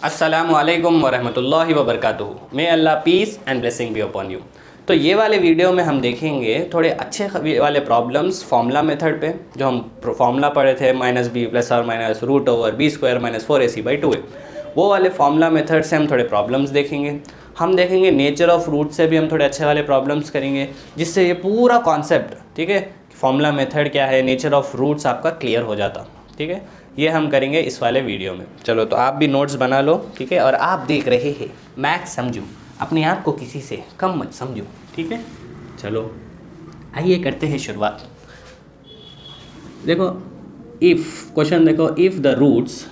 अस्सलामु अलैकुम वरहमतुल्लाहि वबरकातुहू। May Allah peace and blessing be upon you. तो ये वाले वीडियो में हम देखेंगे थोड़े अच्छे वाले प्रॉब्लम्स फॉर्मूला मेथड पे, जो हम फॉर्मूला पढ़े थे माइनस बी प्लस और minus root over B square minus 4ac/2a। वो वाले फॉर्मूला मेथड से हम थोड़े प्रॉब्लम्स देखेंगे। हम देखेंगे नेचर ऑफ रूट से भी हम थोड़े अच्छे वाले प्रॉब्लम्स करेंगे, जिससे ये पूरा कॉन्सेप्ट, ठीक है, फॉर्मूला मेथड क्या है, नेचर ऑफ रूट्स आपका क्लियर हो जाता। ठीक है, ये हम करेंगे इस वाले वीडियो में। चलो तो आप भी नोट्स बना लो, ठीक है, और आप देख रहे हैं मैथ्स समझो, अपने आप को किसी से कम मत समझो, ठीक है। चलो आइए करते हैं शुरुआत। देखो इफ़ क्वेश्चन देखो, if the roots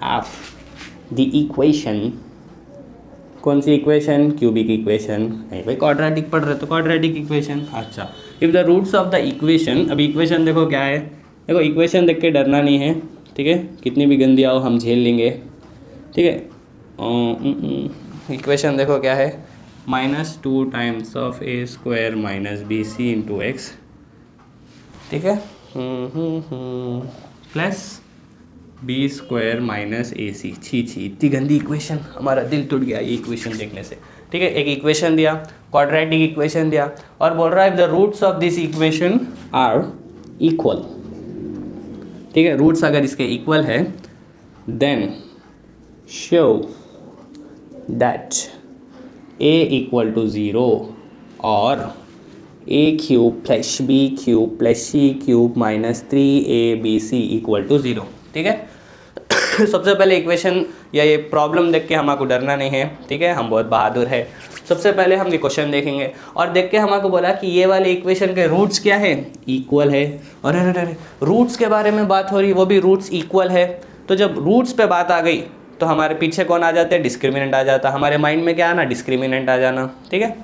of the equation, कौन सी इक्वेशन, क्यूबिक इक्वेशन नहीं भाई, क्वाड्रेटिक पढ़ रहे तो क्वाड्रेटिक इक्वेशन। अच्छा, if the roots of the equation, अब इक्वेशन देखो क्या है, देखो इक्वेशन देख के डरना नहीं है, ठीक है, कितनी भी गंदी आओ हम झेल लेंगे, ठीक है। इक्वेशन देखो क्या है, -2 times of a square minus B C into X, ठीक है, plus B square minus A C. छी इतनी गंदी इक्वेशन, हमारा दिल टूट गया ये इक्वेशन देखने से, ठीक है। एक इक्वेशन दिया, क्वाड्रेटिक इक्वेशन दिया, और बोल रहा है the roots of this equation are equal, ठीक है, रूट्स अगर इसके इक्वल है then show that a equal to 0 और a cube plus b cube plus c cube minus 3abc equal to 0, ठीक है। सबसे पहले इक्वेशन या ये प्रॉब्लम देख के हमको डरना नहीं है, ठीक है, हम बहुत बहादुर है। सबसे पहले हम ये क्वेश्चन देखेंगे और देख के हमको बोला कि ये वाले इक्वेशन के रूट्स क्या है, इक्वल है। और अरे रूट्स के बारे में बात हो रही, वो भी रूट्स इक्वल है। तो जब रूट्स पे बात आ गई तो हमारे पीछे कौन आ जाते हैं, डिस्क्रिमिनेंट आ जाता। हमारे माइंड में क्या आना, डिस्क्रिमिनेंट आ जाना, ठीक है।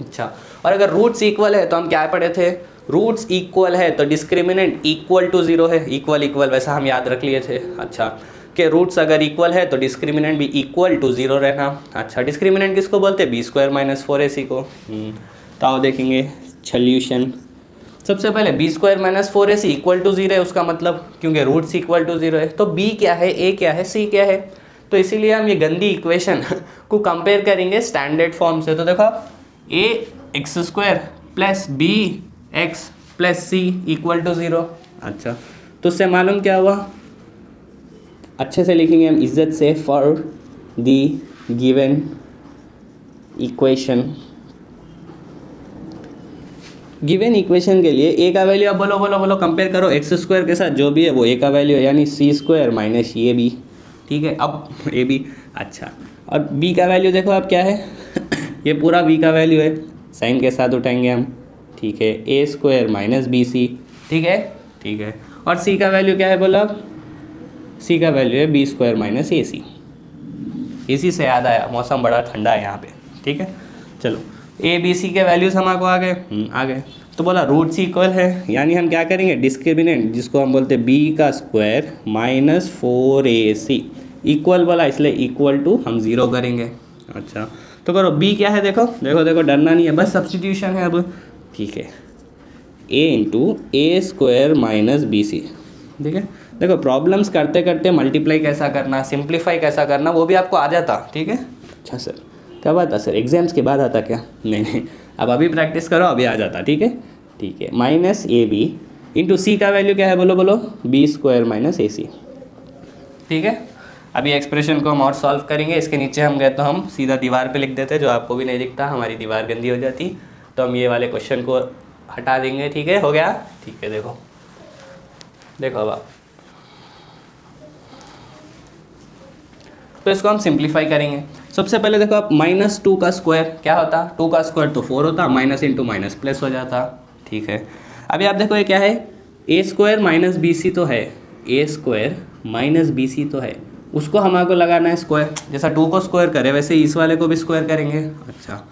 अच्छा, और अगर रूट्स इक्वल है तो हम क्या पढ़े थे, रूट्स इक्वल है तो डिस्क्रिमिनेंट इक्वल टू 0 है, इक्वल इक्वल वैसा हम याद रख लिए थे। अच्छा, कि रूट्स अगर इक्वल है तो डिस्क्रिमिनेंट भी इक्वल टू 0 रहना। अच्छा, डिस्क्रिमिनेंट किसको बोलते हैं, बी स्क्वायर माइनस 4ac को। तो आओ देखेंगे सॉल्यूशन। सबसे पहले B square minus 4ac equal to 0 है, उसका मतलब क्योंकि रूट्स इक्वल टू 0 है तो बी क्या है, ए क्या है, सी क्या है। तो इसीलिए हम ये गंदी इक्वेशन को कंपेयर करेंगे स्टैंडर्ड फॉर्म से। तो देखो a x square plus b x plus c equal to 0। अच्छा, तो उससे मालूम क्या हुआ, अच्छे से लिखेंगे हम इज्जत से, for the given equation, given equation के लिए ए का वैल्यू, अब बोलो बोलो बोलो, कंपेयर करो एक्स स्क्वायर के साथ, जो भी है वो ए का वैल्यू है, यानी सी स्क्वायर माइनस ये बी, ठीक है, अब ए बी। अच्छा, और बी का वैल्यू देखो अब क्या है ये पूरा बी का वैल्यू है, साइन के साथ उठाएंगे हम, ठीक है, a square minus B C, ठीक है, ठीक है। और सी का वैल्यू क्या है बोलो, अब सी का वैल्यू है बी स्क्वायर माइनस ए सी। इसी से याद आया मौसम बड़ा ठंडा है यहाँ पे, ठीक है। चलो ए बी सी के वैल्यूज हमारे आ गए, आ गए। तो बोला रूट्स इक्वल है, यानी हम क्या करेंगे, डिस्क्रिमिनेंट जिसको हम बोलते हैं बी का स्क्वायर माइनस 4ac इक्वल बोला, इसलिए इक्वल टू हम 0 करेंगे। अच्छा, तो करो बी क्या है, देखो देखो देखो, डरना नहीं है, बस सब्स्टिट्यूशन है अब, ठीक है, a into A square minus B C, ठीक है। देखो प्रॉब्लम्स करते करते मल्टीप्लाई कैसा करना, सिंप्लीफाई कैसा करना, वो भी आपको आ जाता, ठीक है। अच्छा सर, क्या बात है सर, एग्जाम्स के बाद आता क्या, नहीं, अब अभी प्रैक्टिस करो, अभी आ जाता, ठीक है, ठीक है। माइनस ए बी इंटू सी का वैल्यू क्या है बोलो बोलो, बी स्क्वायर माइनस ए सी, ठीक है। अभी एक्सप्रेशन को हम और सॉल्व करेंगे। इसके नीचे हम गए तो हम सीधा दीवार पे लिख देते, जो आपको भी नहीं दिखता, हमारी दीवार गंदी हो जाती, तो हम ये वाले क्वेश्चन को हटा देंगे, ठीक है, हो गया, ठीक है। देखो देखो अब आप, तो इसको हम सिंप्लीफाई करेंगे। सबसे पहले देखो आप, -2 का स्क्वायर क्या होता, 2 का स्क्वायर तो 4 होता, माइनस इंटू माइनस प्लस हो जाता, ठीक है। अभी आप देखो ये क्या है, ए स्क्वायर माइनस बी सी तो है, ए स्क्वायर माइनस बी सी तो है, उसको हमारे लगाना है स्क्वायर, जैसा 2 को स्क्वायर करे वैसे इस वाले को भी स्क्वायर करेंगे। अच्छा,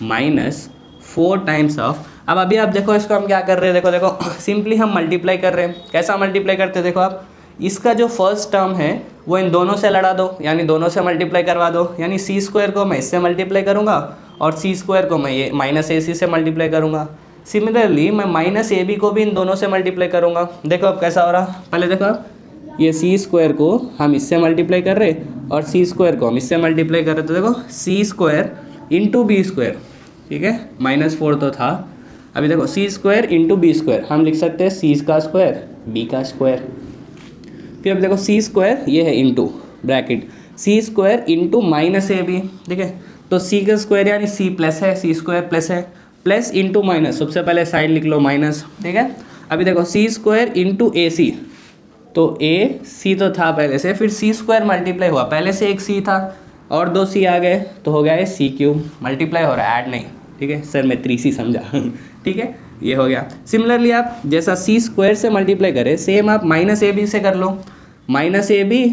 -4 टाइम्स ऑफ, अब अभी आप देखो इसको हम क्या कर रहे हैं, देखो देखो सिंपली हम मल्टीप्लाई कर रहे हैं। कैसा मल्टीप्लाई करते हैं, देखो आप, इसका जो फर्स्ट टर्म है वो इन दोनों से लड़ा दो, यानी दोनों से मल्टीप्लाई करवा दो, यानी सी स्क्वायर को मैं इससे मल्टीप्लाई करूँगा और सी स्क्वायर को मैं ये माइनस ए सी से मल्टीप्लाई करूँगा। सिमिलरली मैं माइनस ए बी को भी इन दोनों से मल्टीप्लाई करूँगा। देखो अब कैसा हो रहा, पहले देखो अब ये सी स्क्वायर को हम इससे मल्टीप्लाई कर रहे और सी स्क्वायर को हम इससे मल्टीप्लाई कर रहे, तो देखो सी स्क्वायर इंटू बी स्क्वायर, ठीक है, -4 तो था, अभी देखो सी स्क्वायर इंटू बी स्क्वायर हम लिख सकते हैं सी का स्क्वायर बी का स्क्वायर। फिर अब देखो सी स्क्वायर ये है into bracket C square into minus ए बी, ठीक है, तो सी का स्क्वायर यानी सी प्लस है, सी स्क्वायर प्लस है, प्लस इंटू माइनस, सबसे पहले साइड लिख लो माइनस, ठीक है। अभी देखो सी स्क्वायर इंटू ए सी, तो ए सी तो था पहले से, फिर सी स्क्वायर मल्टीप्लाई हुआ, पहले से एक सी था और 2 सी आ गए तो हो गया है सी क्यूब, मल्टीप्लाई हो रहा है, ऐड नहीं, ठीक है सर मैं 3C समझा ठीक है, ये हो गया। सिमिलरली आप जैसा सी स्क्वायर से मल्टीप्लाई करें सेम आप माइनस ए बी से कर लो, minus A B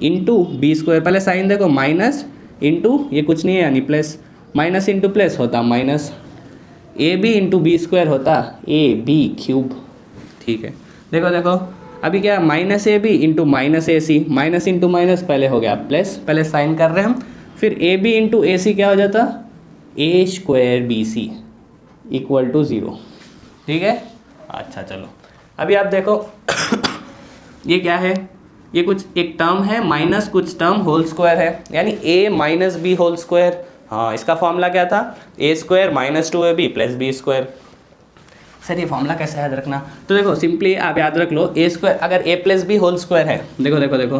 into b square, पहले साइन देखो माइनस इंटू ये कुछ नहीं है यानी प्लस, माइनस इंटू प्लस होता minus, A B into b square होता ए बी क्यूब, ठीक है। देखो देखो अभी क्या minus A B into minus A C, minus into minus पहले हो गया प्लस, पहले साइन कर रहे हैं हम, फिर ए बी इंटू ए सी क्या हो जाता a square b c equal to 0, ठीक है। अच्छा चलो अभी आप देखो ये क्या है, ये कुछ एक टर्म है माइनस कुछ टर्म होल स्क्वायर है, यानी a minus B whole square, हाँ इसका फॉर्मूला क्या था a square minus 2ab plus B square. Sir ये फॉर्मूला कैसे याद रखना, तो देखो सिंपली आप याद रख लो ए स्क्वायर अगर a plus B whole square है, देखो देखो देखो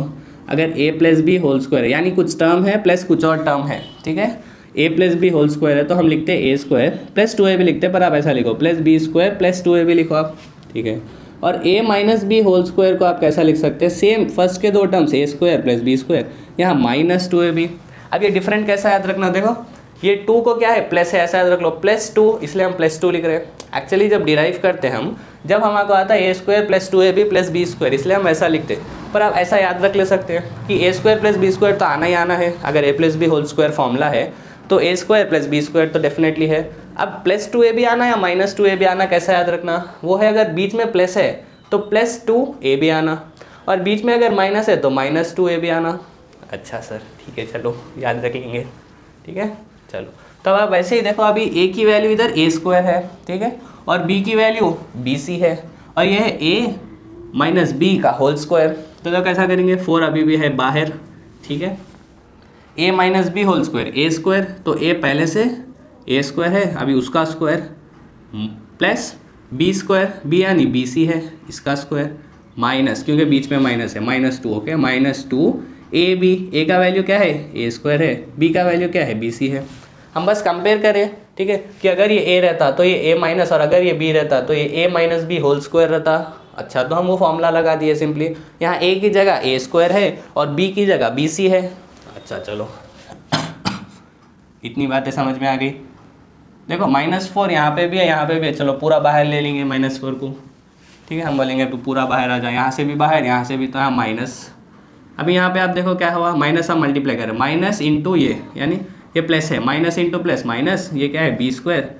अगर a plus B whole square है यानी कुछ टर्म है प्लस कुछ और टर्म है, ठीक है, a plus B whole square है तो हम लिखते हैं ए स्क्वायर प्लस 2ab लिखते हैं, पर आप ऐसा लिखो plus B square plus 2ab लिखो आप, ठीक है। और a minus B whole square को आप कैसा लिख सकते हैं, सेम फर्स्ट के 2 टर्म्स ए स्क्वायर प्लस बी स्क्वायर, यहाँ माइनस 2ab। अब ये डिफरेंट कैसा याद रखना, देखो ये 2 को क्या है प्लस है, ऐसा याद रख लो +2, इसलिए हम +2 लिख रहे हैं। एक्चुअली जब डिराइव करते हैं हम, जब हमारे आता है a square plus 2ab plus B square, इसलिए हम ऐसा लिखते हैं, पर आप ऐसा याद रख ले सकते हैं कि a square plus B square तो आना ही आना है, अगर a plus B whole square formula है तो a square plus B square तो डेफिनेटली है। अब +2ab आना या -2ab आना कैसा याद रखना, वो है अगर बीच में प्लस है तो +2ab आना, और बीच में अगर माइनस है तो -2ab आना। अच्छा सर ठीक है चलो याद रख लेंगे, ठीक है चलो। तब आप वैसे ही देखो अभी a की वैल्यू इधर a स्क्वायर है, ठीक है, और b की वैल्यू bc है, और ये है a माइनस बी का होल स्क्वायर, तो कैसा करेंगे 4 अभी भी है बाहर, ठीक है, a minus B whole square a square, तो a पहले से a स्क्वायर है अभी उसका square plus b square, b यानी bc है इसका स्क्वायर, माइनस क्योंकि बीच में माइनस है -2, ओके, -2 a का वैल्यू क्या है a स्क्वायर है, b का वैल्यू क्या है bc है। हम बस कंपेयर करें, ठीक है, कि अगर ये a रहता तो ये a माइनस, और अगर ये b रहता तो ये a minus B whole square रहता। अच्छा तो हम वो फॉर्मूला लगा दिए सिंपली, यहाँ a की जगह a स्क्वायर है और b की जगह bc है। अच्छा चलो इतनी बातें समझ में आ गई। देखो -4 यहाँ पे भी है यहाँ पे भी है, चलो पूरा बाहर ले लेंगे -4 को, ठीक है, हम बोलेंगे तो पूरा बाहर आ जाए, यहाँ से भी बाहर यहाँ से भी, तो यहाँ माइनस। अभी यहाँ पे आप देखो क्या हुआ, माइनस हम मल्टीप्लाई करें, माइनस इंटू ये यानी ये प्लस है, माइनस इंटू प्लस माइनस, ये क्या है बी स्क्वायर।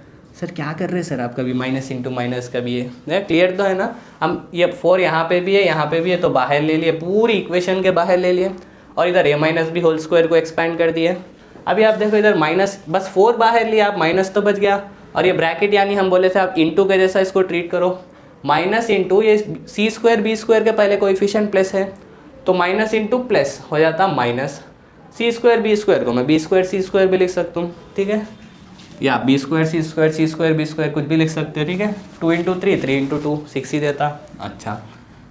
सर क्या कर रहे हैं सर आप, कभी माइनस इंटू माइनस कभी ये क्लियर तो है ना। हम ये 4 यहाँ पे भी है यहाँ पे भी है तो बाहर ले लिए, पूरी इक्वेशन के बाहर ले लिए, और इधर a minus B whole square को एक्सपेंड कर दिए। अभी आप देखो इधर माइनस, बस 4 बाहर लिया आप, माइनस तो बच गया, और ये ब्रैकेट यानी हम बोले थे आप इंटू के जैसा इसको ट्रीट करो, माइनस इंटू ये सी स्क्वायर बी स्क्वायर के पहले कोएफिशिएंट प्लस है तो माइनस इंटू प्लस हो जाता माइनस, सी स्क्वायर बी स्क्वायर को मैं बी स्क्वायर सी स्क्वायर भी लिख सकता हूँ, ठीक है, या B square c square B square कुछ भी लिख सकते हो, ठीक है। 2 इंटू 3 3 इंटू 2 6 ही देता। अच्छा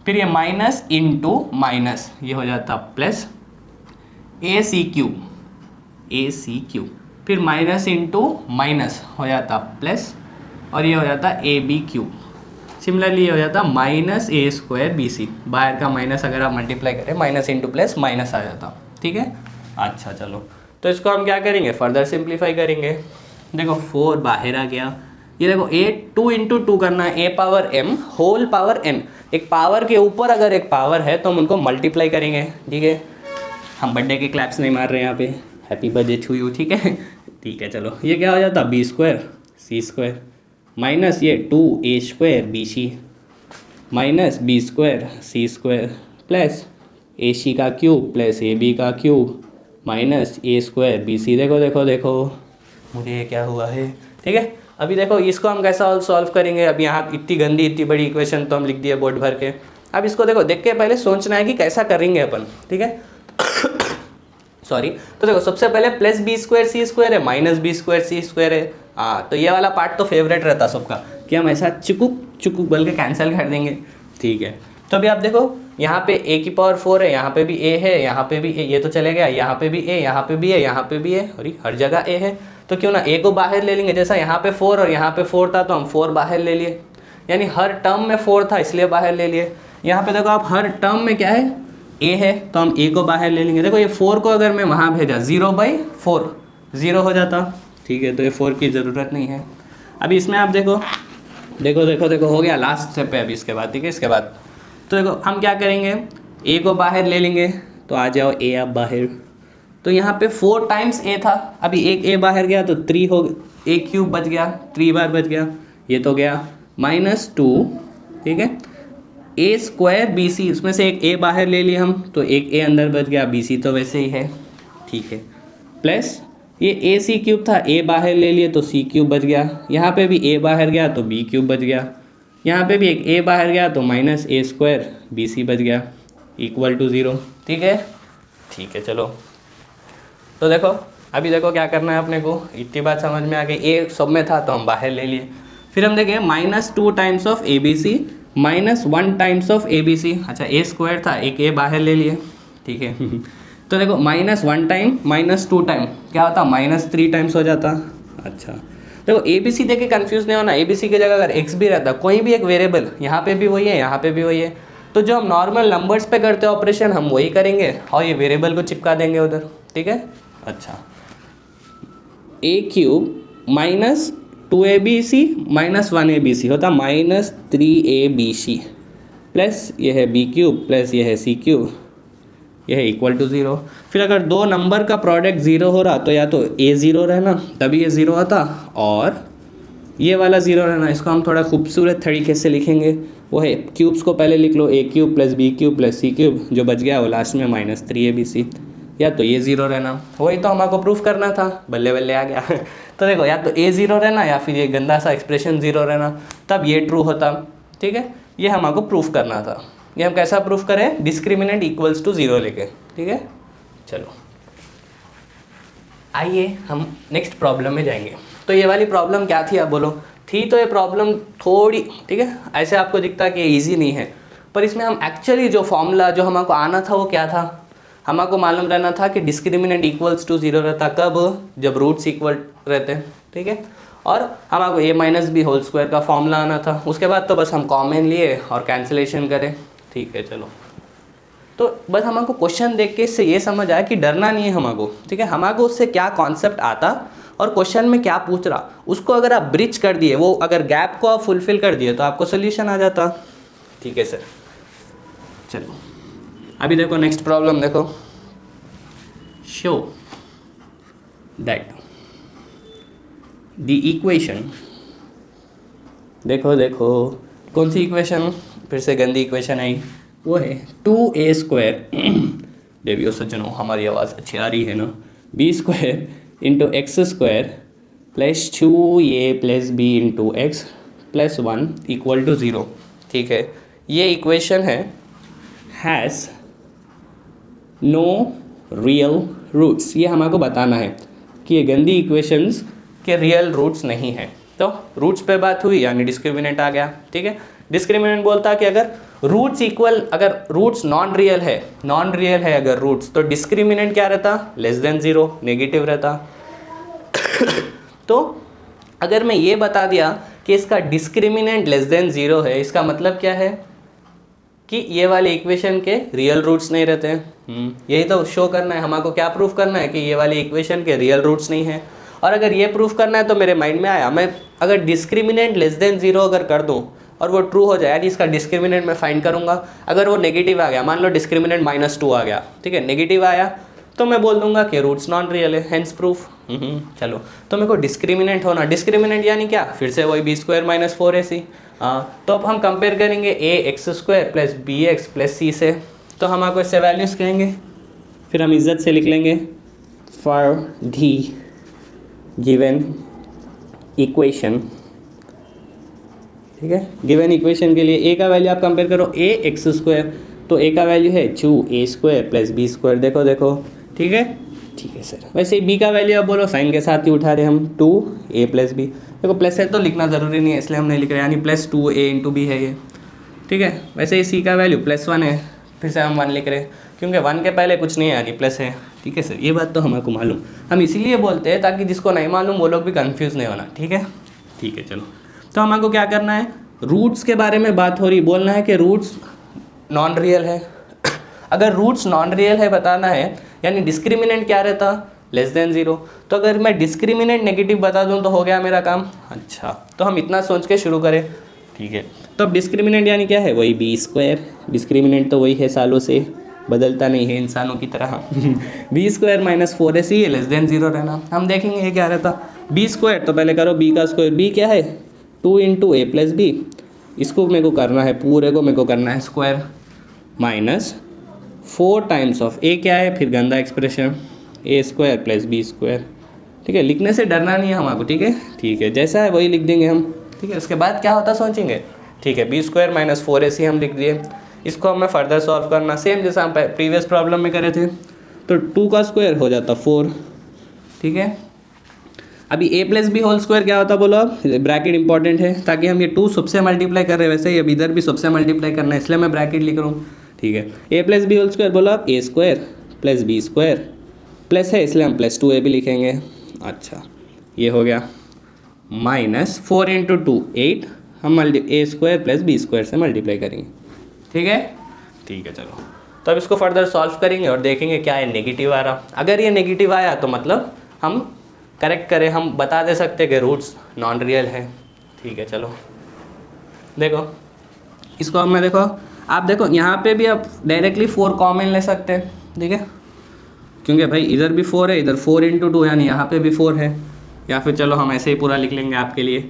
फिर ये माइनस इंटू माइनस ये हो जाता प्लस ए सी क्यूब, फिर माइनस इंटू माइनस हो जाता प्लस, और ये हो जाता ए बी क्यूब। सिमिलरली ये हो जाता माइनस ए स्क्वायर बी सी, बाहर का माइनस अगर आप मल्टीप्लाई करें माइनस इंटू प्लस माइनस आ जाता, ठीक है। अच्छा चलो तो इसको हम क्या करेंगे फर्दर सिंप्लीफाई करेंगे। देखो 4 बाहर आ गया, ये देखो a 2 इंटू 2 करना है, a power m whole power n, एक पावर के ऊपर अगर एक पावर है तो हम उनको मल्टीप्लाई करेंगे, ठीक है। हम बर्थडे के क्लैप्स नहीं मार रहे हैं यहाँ पे, हैप्पी बर्थडे टू यू, ठीक है ठीक है चलो। ये क्या हो जाता b square c square minus ये 2a square b c minus b square c square plus a c का क्यूब प्लस ए बी का cube minus a square b c. देखो देखो देखो मुझे ये क्या हुआ है, ठीक है। अभी देखो इसको हम कैसा सॉल्व करेंगे, अब यहाँ इतनी गंदी इतनी बड़ी इक्वेशन तो हम लिख दिए बोर्ड भर के, अब इसको देखो, देख के पहले सोचना है कि कैसा करेंगे अपन, ठीक है। सॉरी, तो देखो सबसे पहले plus B square c square है minus b square c square है। हाँ, तो ये वाला पार्ट तो फेवरेट रहता सबका कि हम ऐसा चुकुक चुकुक बोल के कैंसिल कर देंगे, ठीक है। तो अभी आप देखो यहाँ पे a की पावर 4 है, यहाँ पे भी a है, यहाँ पे भी a, ये तो चले गया, यहाँ पे भी a, यहाँ पे भी है, यहाँ पे भी है, और हर जगह a है। तो क्यों ना a को बाहर ले लेंगे, जैसा यहाँ पे 4 और यहाँ पे 4 था तो हम 4 बाहर ले लिए, यानी हर टर्म में 4 था इसलिए बाहर ले लिए। यहाँ पे देखो आप हर टर्म में क्या है, a है, तो हम a को बाहर ले लेंगे। देखो ये 4 को अगर मैं वहाँ भेजा 0/4 0 हो जाता, ठीक है, तो ये 4 की ज़रूरत नहीं है। अभी इसमें आप देखो देखो देखो देखो हो गया लास्ट स्टेप है अभी इसके बाद, ठीक है। इसके बाद तो देखो हम क्या करेंगे, a को बाहर ले लेंगे, तो आ जाओ a आप बाहर। तो यहाँ पे 4 टाइम्स a था, अभी एक a बाहर गया तो 3 हो, a क्यूब बच गया, 3 बार बच गया, ये तो गया -2, ठीक है। a स्क्वायर बी सी, उसमें से एक a बाहर ले लिया हम, तो एक a अंदर बच गया, बी सी तो वैसे ही है, ठीक है। प्लस ये ए सी क्यूब था, a बाहर ले लिए तो c क्यूब बच गया, यहाँ पे भी a बाहर गया तो b क्यूब बच गया, यहाँ पे भी एक a बाहर गया तो -a स्क्वायर बी सी बच गया इक्वल टू 0, ठीक है। ठीक है, चलो तो देखो अभी देखो क्या करना है अपने को, इतनी बात समझ में आ गई। a सब में था तो हम बाहर ले लिए, फिर हम देखें -2 times of A B C -1 times of A B C. अच्छा a स्क्वायर था, एक a बाहर ले लिए, ठीक है। तो देखो -1 टाइम -2 टाइम क्या होता, -3 टाइम्स हो जाता। अच्छा देखो ए बी सी देखे कंफ्यूज नहीं होना, ए बी सी की जगह अगर x भी रहता, कोई भी एक वेरिएबल, यहाँ पे भी वही है, यहाँ पे भी वही है, तो जो हम नॉर्मल नंबर्स पे करते हैं ऑपरेशन हम वही करेंगे और ये वेरिएबल को चिपका देंगे उधर, ठीक है। अच्छा a³ -2abc -1abc होता -3abc प्लस ये है b³ प्लस ये है c³ यह है इक्वल टू 0। फिर अगर दो नंबर का प्रोडक्ट 0 हो रहा तो या तो a 0 रहना तभी ये 0 आता, और ये वाला 0 रहना। इसको हम थोड़ा खूबसूरत तरीके से लिखेंगे, वो है क्यूब्स को पहले लिख लो, a³ plus b³ plus c³, जो बच गया वो लास्ट में -3abc, या तो ये 0 रहना। वही तो हमको प्रूफ करना था, बल्ले बल्ले आ गया। तो देखो या तो a 0 रहना या फिर ये गंदा सा एक्सप्रेशन 0 रहना, तब ये ट्रू होता, ठीक है। ये हमको प्रूफ करना था। ये हम कैसा प्रूफ करें, डिस्क्रिमिनेंट इक्वल्स टू 0 लेके, ठीक है। चलो आइए हम नेक्स्ट प्रॉब्लम में जाएंगे। तो ये वाली प्रॉब्लम क्या थी आप बोलो, थी तो ये प्रॉब्लम थोड़ी, ठीक है, ऐसे आपको दिखता कि इजी नहीं है, पर इसमें हम एक्चुअली जो फॉर्मूला जो हमको आना था वो क्या था, हमको मालूम रहना था कि डिस्क्रिमिनेंट इक्वल्स टू 0 रहता कब, जब रूट्स इक्वल रहते, ठीक है। और हमको a-b² का फॉर्मूला आना था। उसके बाद तो बस हम कॉमन लिए और कैंसिलेशन करें, ठीक है। चलो तो बस हमको क्वेश्चन देख के इससे ये समझ आया कि डरना नहीं है हमको, ठीक है। हमको उससे क्या कॉन्सेप्ट आता और क्वेश्चन में क्या पूछ रहा, उसको अगर आप ब्रिज कर दिए, वो अगर गैप को आप फुलफिल कर दिए तो आपको सोल्यूशन आ जाता, ठीक है सर। चलो अभी देखो नेक्स्ट प्रॉब्लम देखो, शो दैट द इक्वेशन, देखो देखो कौन सी इक्वेशन, फिर से गंदी इक्वेशन आई, वो है 2a² देवियों सज्जनों हमारी आवाज़ अच्छी आ रही है ना, b² × x² plus 2a + b × x plus 1 equal to 0, ठीक है। ये इक्वेशन है, हैज़ नो रियल रूट्स। ये हमको बताना है कि ये गंदी इक्वेशंस के रियल रूट्स नहीं है। तो रूट्स पे बात हुई यानी डिस्क्रिमिनेंट आ गया, ठीक है। डिस्क्रिमिनेंट बोलता कि अगर रूट्स इक्वल, अगर रूट्स नॉन रियल है अगर रूट्स, तो डिस्क्रिमिनेंट क्या रहता, <0, नेगेटिव रहता। तो अगर मैं ये बता दिया कि इसका डिस्क्रिमिनेंट <0 है, इसका मतलब क्या है कि ये वाले इक्वेशन के रियल रूट्स नहीं रहते हैं। यही तो शो करना है हमको, क्या प्रूफ करना है कि ये वाली इक्वेशन के रियल रूट्स नहीं है। और अगर ये प्रूफ करना है तो मेरे माइंड में आया, मैं अगर डिस्क्रिमिनेंट <0 अगर कर दूं और वो ट्रू हो जाए, यानी इसका डिस्क्रिमिनेंट मैं फाइंड करूंगा। अगर वो नेगेटिव आ गया, मान लो डिस्क्रिमिनेंट -2 आ गया, ठीक है, नेगेटिव आया, तो मैं बोल दूंगा कि रूट्स नॉन रियल है, हेंस प्रूफ। चलो तो मेरे को डिस्क्रिमिनेंट होना, डिस्क्रिमिनेंट यानी क्या, फिर से वही b² - 4ac। तो अब हम कंपेयर करेंगे ax² plus bx plus c से, तो हम आपको इससे वैल्यूज़ कहेंगे, फिर हम इज्जत से लिख लेंगे फॉर दी गिवन इक्वेशन ठीक है। गिवन इक्वेशन के लिए ए का वैल्यू आप कंपेयर करो, ए एक्स स्क्वायर, तो ए का वैल्यू है 2a² + b², देखो देखो, ठीक है, ठीक है सर। वैसे ही बी का वैल्यू अब बोलो, साइन के साथ ही उठा रहे हम, 2a + b, देखो प्लस है तो लिखना ज़रूरी नहीं है इसलिए हम नहीं लिख रहे, यानी +2a × b है ये, ठीक है। वैसे ही सी का वैल्यू +1 है, फिर से हम 1 लिख रहे हैं क्योंकि 1 के पहले कुछ नहीं है यानी प्लस है, ठीक है सर। ये बात तो हमको मालूम, हम इसीलिए बोलते हैं ताकि जिसको नहीं मालूम वो लोग भी कंफ्यूज नहीं होना, ठीक है, ठीक है। चलो, तो हमको क्या करना है, रूट्स के बारे में बात हो रही, बोलना है कि रूट्स नॉन रियल है। अगर रूट्स नॉन रियल है बताना है, यानी डिस्क्रिमिनेंट क्या रहता, <0 तो अगर मैं डिस्क्रिमिनेंट नेगेटिव बता दूं तो हो गया मेरा काम। अच्छा, तो हम इतना सोच के शुरू करें, ठीक है। तो अब डिस्क्रिमिनेंट यानी क्या है, वही b², डिस्क्रिमिनेंट तो वही है, सालों से बदलता नहीं है इंसानों की तरह। b² - 4ac <0 रहना। हम देखेंगे ये क्या रहता, b², तो पहले करो b का स्क्वायर, b क्या है 2 × a + b, इसको मेरे को करना है, पूरे को मेरे को करना है square, minus 4 times of a क्या है, फिर गंदा एक्सप्रेशन a² + b², ठीक है। लिखने से डरना नहीं है हमको, ठीक है, ठीक है, जैसा है वही लिख देंगे हम, ठीक है। उसके बाद क्या होता सोचेंगे, ठीक है, b² - 4ac हम लिख दिए, इसको हमें फर्दर सॉल्व करना, सेम जैसा हम प्रीवियस प्रॉब्लम में करे थे, तो 2 का स्क्वायर हो जाता 4, ठीक है। अभी a + b होल स्क्वायर क्या होता बोलो, अब ब्रैकेट इंपॉर्टेंट है, ताकि हम ये 2 सबसे मल्टीप्लाई कर रहे हैं, वैसे ही अब इधर भी सबसे मल्टीप्लाई करना है, इसलिए मैं ब्रैकेट लिख रहा हूँ, ठीक है। a + b होल स्क्वायर बोलो अब a² + b², प्लस है इसलिए हम +2a भी लिखेंगे। अच्छा, ये हो गया, माइनस 4 × 2 8, हम a² + b² से मल्टीप्लाई करेंगे, ठीक है, ठीक है। चलो, तो अब इसको फर्दर सॉल्व करेंगे और देखेंगे क्या है नेगेटिव आ रहा। अगर ये नेगेटिव आया तो मतलब हम करेक्ट करें, हम बता दे सकते कि रूट्स नॉन रियल है, ठीक है। चलो देखो, इसको अब मैं देखो, आप देखो यहाँ पे भी आप डायरेक्टली 4 कॉमन ले सकते हैं, ठीक है, क्योंकि भाई इधर भी 4 है, इधर 4 × 2 यानी यहाँ पे भी 4 है, या फिर चलो हम ऐसे ही पूरा लिख लेंगे आपके लिए,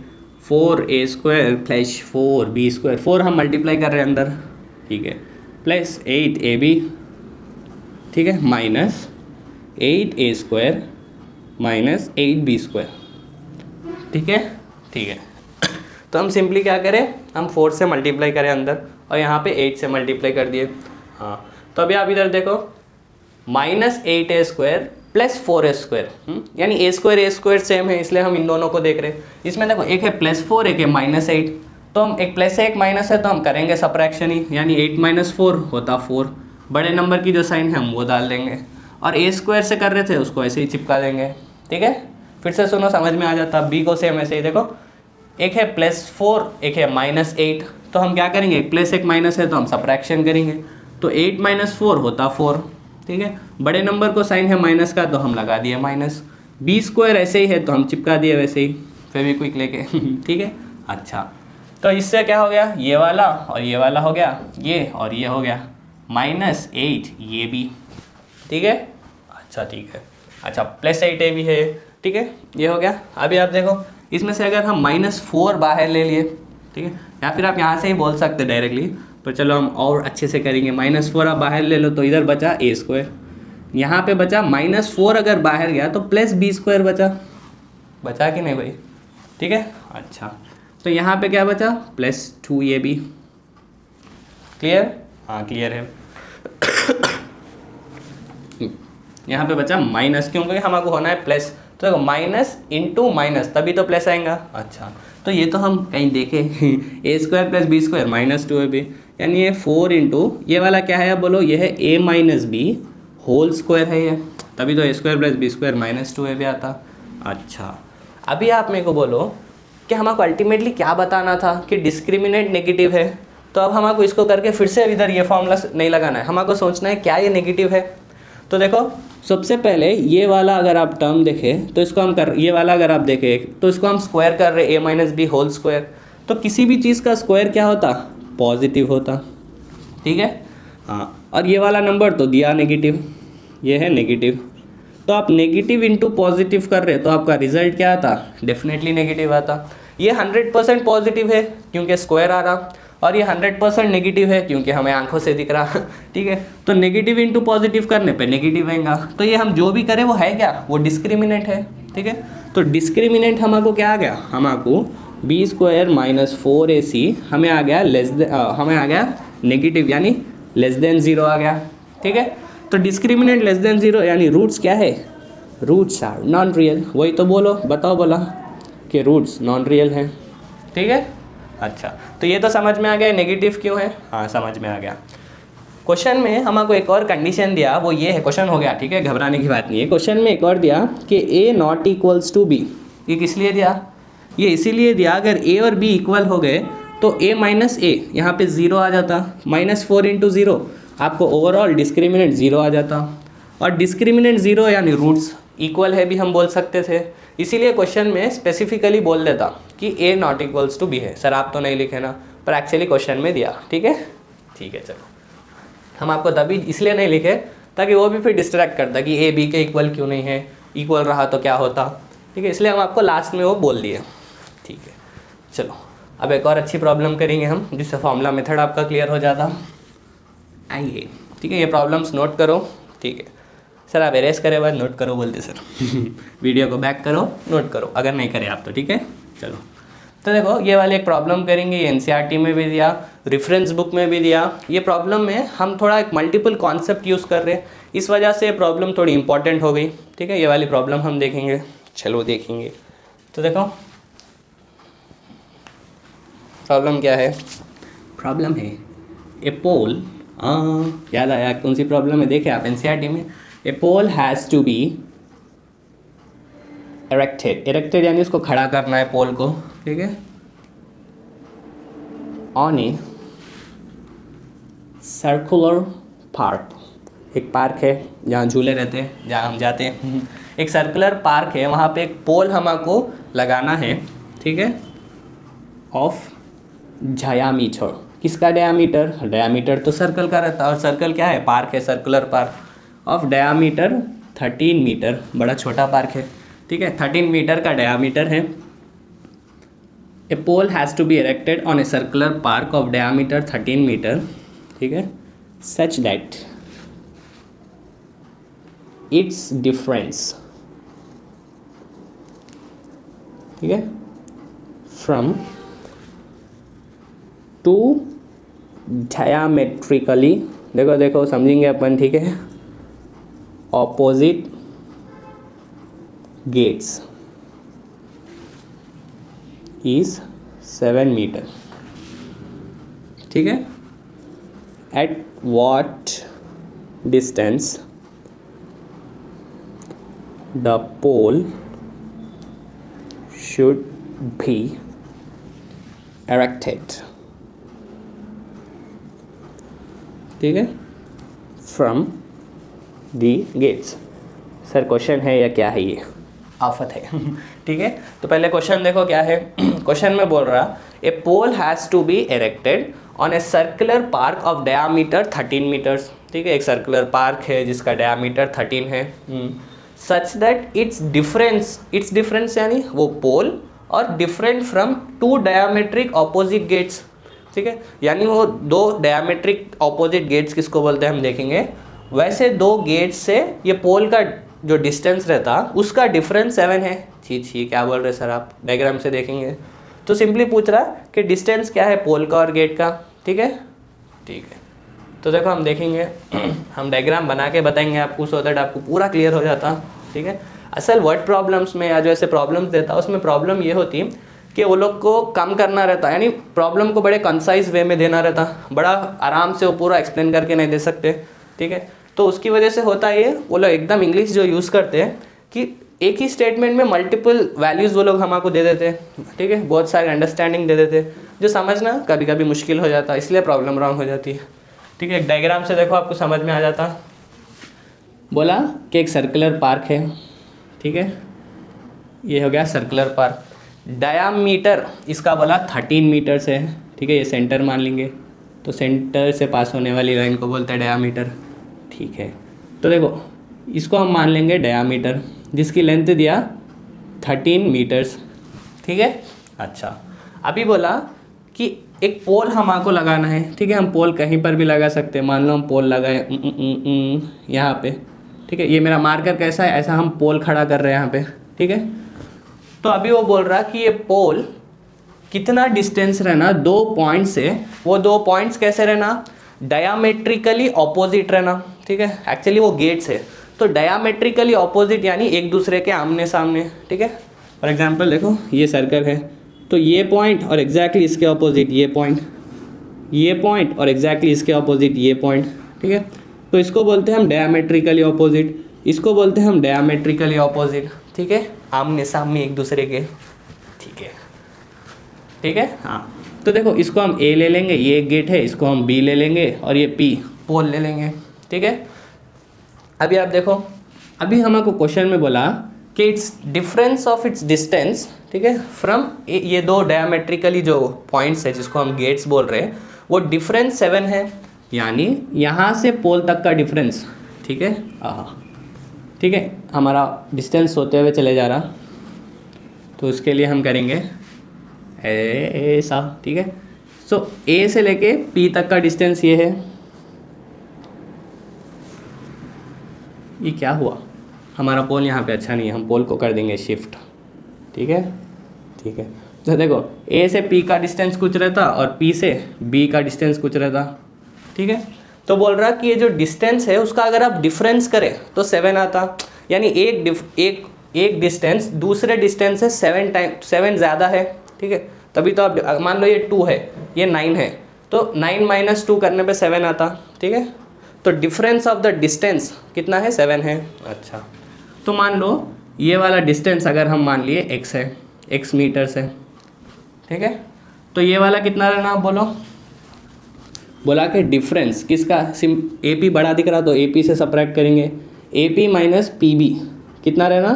4a² + 4b², 4 हम मल्टीप्लाई कर रहे हैं अंदर, ठीक है, प्लस 8ab, ठीक है, माइनस 8a² - 8b², ठीक है, ठीक है। तो हम सिंपली क्या करें, हम 4 से मल्टीप्लाई करें अंदर और यहाँ पे 8 से मल्टीप्लाई कर दिए, हाँ। तो अभी आप इधर देखो, -8a² + 4a², यानी a² सेम है, इसलिए हम इन दोनों को देख रहे हैं। इसमें देखो एक है +4, एक है -8, तो हम एक प्लस है एक माइनस है तो हम करेंगे सब्ट्रैक्शन ही, यानी 8 - 4 होता 4, बड़े नंबर की जो साइन है हम वो डाल देंगे, और a² से कर रहे थे उसको ऐसे ही चिपका देंगे, ठीक है। फिर से सुनो, समझ में आ जाता। b को सेम ऐसे ही देखो, एक है +4, एक है -8, तो हम क्या करेंगे, एक प्लस एक माइनस है तो हम सब्ट्रैक्शन करेंगे, तो 8 - 4 होता 4, ठीक है। बड़े नंबर को साइन है माइनस का तो हम लगा दिए माइनस, b² ऐसे ही है तो हम चिपका दिए वैसे ही फेविक्विक लेके, ठीक है। अच्छा, तो इससे क्या हो गया, ये वाला और ये वाला हो गया, ये और ये हो गया -8 ये भी, ठीक है। अच्छा, ठीक है, अच्छा +8a भी है, ठीक है, ये हो गया। अभी आप देखो, इसमें से अगर हम -4 बाहर ले लिए, ठीक है, या फिर आप यहाँ से ही बोल सकते डायरेक्टली, पर चलो हम और अच्छे से करेंगे। -4 आप बाहर ले लो तो इधर बचा a², यहाँ पे बचा -4, अगर बाहर गया तो +b² बचा कि नहीं भाई, ठीक है। अच्छा, तो यहाँ पे क्या बचा, +2ab, क्लियर, हाँ क्लियर है। यहाँ पे बचा माइनस, क्योंकि हमको होना है प्लस, तो देखो माइनस इंटू माइनस तभी तो प्लस आएगा। अच्छा, तो ये तो हम कहीं देखे, a² + b² -2ab, यानी ये 4 × ये वाला क्या है, अब बोलो, ये है a - b होल स्क्वायर है ये, तभी तो a² + b² -2ab आता। अच्छा, अभी आप मेरे को बोलो कि हमको अल्टीमेटली क्या बताना था, कि डिस्क्रिमिनेंट नेगेटिव है, तो अब हमको इसको करके फिर से इधर ये फॉर्मूला नहीं लगाना है, हमको सोचना है क्या ये नेगेटिव है। तो देखो, सबसे पहले ये वाला अगर आप टर्म देखें तो इसको हम ये वाला अगर आप देखें तो इसको हम स्क्वायर कर रहे हैं, a - b होल स्क्वायर, तो किसी भी चीज़ का स्क्वायर क्या होता, पॉजिटिव होता, ठीक है, हाँ। और ये वाला नंबर तो दिया नेगेटिव, ये है नेगेटिव, तो आप नेगेटिव इंटू पॉजिटिव कर रहे तो आपका रिजल्ट क्या आता, डेफिनेटली नेगेटिव आता। ये 100% पॉजिटिव है क्योंकि स्क्वायर आ रहा, और ये 100% नेगेटिव है क्योंकि हमें आंखों से दिख रहा, ठीक है। तो नेगेटिव इंटू पॉजिटिव करने पे नेगेटिव आएगा, तो ये हम जो भी करें वो है क्या, वो डिस्क्रिमिनेंट है, ठीक है। तो डिस्क्रिमिनेंट हमको क्या आ गया, हमको बी स्क्वायर माइनस 4ac हमें आ गया हमें आ गया नेगेटिव यानी लेस देन 0 आ गया। ठीक है, तो डिस्क्रिमिनेंट लेस देन 0 यानी रूट्स क्या है, रूट्स आर नॉन रियल। वही तो बोलो, बताओ बोला कि रूट्स नॉन रियल हैं। ठीक है, अच्छा तो ये तो समझ में आ गया नेगेटिव क्यों है, हाँ समझ में आ गया। क्वेश्चन में हमको एक और कंडीशन दिया, वो ये है, क्वेश्चन हो गया ठीक है, घबराने की बात नहीं है। क्वेश्चन में एक और दिया कि a not equals to b। ये किस लिए दिया, ये इसीलिए दिया अगर a और b इक्वल हो गए तो a माइनस ए यहाँ पे 0 आ जाता, -4 इंटू 0 आपको ओवरऑल डिस्क्रिमिनेंट 0 आ जाता, और डिस्क्रिमिनेंट 0 यानी रूट्स इक्वल है भी हम बोल सकते थे। इसीलिए क्वेश्चन में स्पेसिफिकली बोल देता कि a not equals to b है। सर आप तो नहीं लिखे ना, पर एक्चुअली क्वेश्चन में दिया। ठीक है, ठीक है, चलो हम आपको तभी इसलिए नहीं लिखे ताकि वो भी फिर डिस्ट्रैक्ट करता कि ए बी के इक्वल क्यों नहीं है, इक्वल रहा तो क्या होता। ठीक है, इसलिए हम आपको लास्ट में वो बोल दिए। ठीक है, चलो अब एक और अच्छी प्रॉब्लम करेंगे हम, जिससे फॉर्मूला मेथड आपका क्लियर हो जाता। आइए, ठीक है, ये प्रॉब्लम्स नोट करो। ठीक है सर, आप एरेस करे बाद नोट करो बोलते सर वीडियो को बैक करो, नोट करो अगर नहीं करे आप तो। ठीक है, चलो तो देखो ये वाली एक प्रॉब्लम करेंगे, ये एनसीईआरटी में भी दिया, रेफरेंस बुक में भी दिया। ये प्रॉब्लम में हम थोड़ा एक मल्टीपल कॉन्सेप्ट यूज़ कर रहे हैं, इस वजह से ये प्रॉब्लम थोड़ी इंपॉर्टेंट हो गई। ठीक है, ये वाली प्रॉब्लम हम देखेंगे, चलो देखेंगे। तो देखो प्रॉब्लम क्या है, प्रॉब्लम है ए पोल, याद आया कौन सी प्रॉब्लम है, देखे आप एनसीईआरटी में। A pole has to be erected, erected यानी उसको खड़ा करना है पोल को। ठीक है, ऑन ए सर्कुलर पार्क, एक पार्क है जहाँ झूले रहते हैं, जहाँ हम जाते हैं एक सर्कुलर पार्क है, वहाँ पे एक पोल हमको लगाना है। ठीक है, ऑफ डायामीटर, किसका डायामीटर, डायामीटर तो सर्कल का रहता है, और सर्कल क्या है, पार्क है, circular park. Of diameter 13 metre, बड़ा छोटा पार्क है। ठीक है, 13 मीटर का डायामीटर है। A pole has to be erected on a circular park of diameter 13 metre. ठीक है, सच दैट इट्स डिफरेंस, ठीक है, फ्रॉम टू डायामेट्रिकली, देखो देखो समझेंगे अपन। ठीक है, ऑपोजिट गेट्स इज 7 मीटर। ठीक है, at what distance the pole should be erected। ठीक है, from the gates. Sir question है या क्या है, ये आफत है ठीक है, तो पहले क्वेश्चन देखो क्या है क्वेश्चन में बोल रहा a pole has to be erected on a circular park of diameter 13 metres. ठीक है, एक सर्कुलर पार्क है जिसका डायामीटर 13 है। सच दैट इट्स डिफरेंस यानी वो पोल और different from two diametric opposite gates. ठीक है, यानी वो दो डायामेट्रिक ऑपोजिट गेट्स किसको बोलते हैं हम देखेंगे। वैसे दो गेट्स से ये पोल का जो डिस्टेंस रहता उसका डिफरेंस 7 है। छी क्या बोल रहे सर आप, डायग्राम से देखेंगे तो सिंपली पूछ रहा कि डिस्टेंस क्या है पोल का और गेट का। ठीक है, ठीक है, तो देखो हम देखेंगे हम डायग्राम बना के बताएंगे आपको, सो दैट आपको पूरा क्लियर हो जाता। ठीक है, असल वर्ड प्रॉब्लम्स में या जो ऐसे प्रॉब्लम्स देता उसमें प्रॉब्लम ये होती कि वो लोग को कम करना रहता, यानी प्रॉब्लम को बड़े कंसाइज वे में देना रहता, बड़ा आराम से वो पूरा एक्सप्लेन करके नहीं दे सकते। ठीक है, तो उसकी वजह से होता है ये, वो लोग एकदम इंग्लिश जो यूज़ करते हैं कि एक ही स्टेटमेंट में मल्टीपल वैल्यूज़ वो लोग हमको दे देते हैं। ठीक है, बहुत सारे अंडरस्टैंडिंग दे देते हैं जो समझना कभी कभी मुश्किल हो जाता है, इसलिए प्रॉब्लम रॉन्ग हो जाती है। ठीक है, एक डायग्राम से देखो आपको समझ में आ जाता। बोला कि एक सर्कुलर पार्क है। ठीक है, ये हो गया सर्कुलर पार्क, डायामीटर इसका बोला 13 मीटर से है। ठीक है, ये सेंटर मान लेंगे, तो सेंटर से पास होने वाली लाइन को बोलते हैं डायामीटर। ठीक है, तो देखो इसको हम मान लेंगे डायामीटर, जिसकी लेंथ दिया 13 मीटर्स। ठीक है, अच्छा अभी बोला कि एक पोल हमको लगाना है। ठीक है, हम पोल कहीं पर भी लगा सकते हैं, मान लो हम पोल लगाए यहाँ पे। ठीक है, ये मेरा मार्कर कैसा है, ऐसा हम पोल खड़ा कर रहे हैं यहाँ पे। ठीक है, तो अभी वो बोल रहा कि ये पोल कितना डिस्टेंस रहना दो पॉइंट से, वो दो पॉइंट्स कैसे रहना, डायामेट्रिकली ऑपोजिट रहना, ठीक है। एक्चुअली वो गेट्स है तो डायामेट्रिकली ऑपोजिट यानी एक दूसरे के आमने सामने, ठीक है। फॉर एग्जांपल देखो ये सर्कल है तो ये पॉइंट और एग्जैक्टली इसके ऑपोजिट ये पॉइंट, ये पॉइंट और एग्जैक्टली इसके ऑपोजिट ये पॉइंट, ठीक है। तो इसको बोलते हैं हम डायामेट्रिकली ऑपोजिट, इसको बोलते हैं हम डायामेट्रिकली ऑपोजिट, ठीक है, आमने सामने एक दूसरे के, ठीक है, ठीक है। हाँ तो देखो इसको हम ए ले लेंगे, ये एक गेट है, इसको हम बी ले लेंगे और ये पी पोल ले लेंगे, ठीक है। अभी आप देखो, अभी हमको क्वेश्चन में बोला कि it's difference of its distance, ठीक है, फ्रॉम ये दो डायमेट्रिकली जो पॉइंट्स है जिसको हम गेट्स बोल रहे हैं वो डिफरेंस 7 है, यानी यहाँ से पोल तक का डिफरेंस, ठीक है। ठीक है, हमारा डिस्टेंस होते हुए चले जा रहा, तो उसके लिए हम करेंगे ऐसा, ठीक है। सो ए से लेके पी तक का डिस्टेंस ये है, ये क्या हुआ, हमारा पोल यहाँ पे अच्छा नहीं है, हम पोल को कर देंगे शिफ्ट, ठीक है, ठीक है। तो देखो ए से पी का डिस्टेंस कुछ रहता और पी से बी का डिस्टेंस कुछ रहता, ठीक है। तो बोल रहा कि ये जो डिस्टेंस है उसका अगर आप डिफरेंस करें तो 7 आता, यानी एक डिस्टेंस दूसरे डिस्टेंस से 7 ज़्यादा है, ठीक है। तभी तो आप मान लो ये 2 है, ये 9 है, तो 9 - 2 करने पे 7 आता, ठीक है। तो डिफरेंस ऑफ द डिस्टेंस कितना है, 7 है। अच्छा, तो मान लो ये वाला डिस्टेंस अगर हम मान लिए x है, x मीटर से, ठीक है। तो ये वाला कितना रहना बोलो, बोला कि डिफरेंस किसका, ए पी बड़ा दिख रहा तो ए पी से सब्ट्रैक्ट करेंगे, A P minus P B कितना रहना,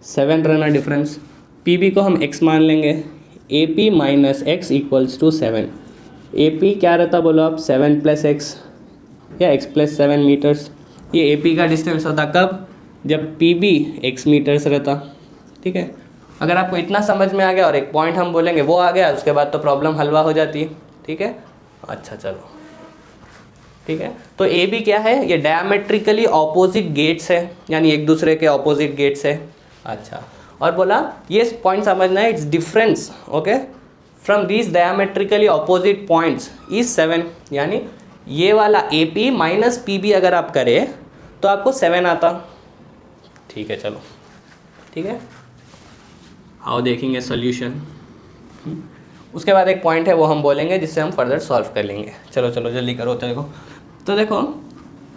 7 रहना डिफरेंस। पी बी को हम x मान लेंगे, A P minus X equals to 7। A P क्या रहता बोलो आप, 7 + x या x + 7 मीटर्स। ये ए पी का डिस्टेंस होता कब, जब पी बी x मीटर्स रहता, ठीक है। अगर आपको इतना समझ में आ गया और एक पॉइंट हम बोलेंगे वो आ गया, उसके बाद तो प्रॉब्लम हलवा हो जाती है, ठीक है। अच्छा चलो, ठीक है। तो ए बी क्या है, ये डायमेट्रिकली ऑपोजिट गेट्स है, यानी एक दूसरे के ऑपोजिट गेट्स है। अच्छा, और बोला ये पॉइंट समझना है, it's difference okay from these diametrically opposite points is 7, यानी ये वाला A P minus P B अगर आप करें तो आपको 7 आता, ठीक है। चलो ठीक है, आओ देखेंगे सॉल्यूशन। उसके बाद एक पॉइंट है वो हम बोलेंगे जिससे हम फर्दर सॉल्व कर लेंगे। चलो चलो जल्दी करो। तो देखो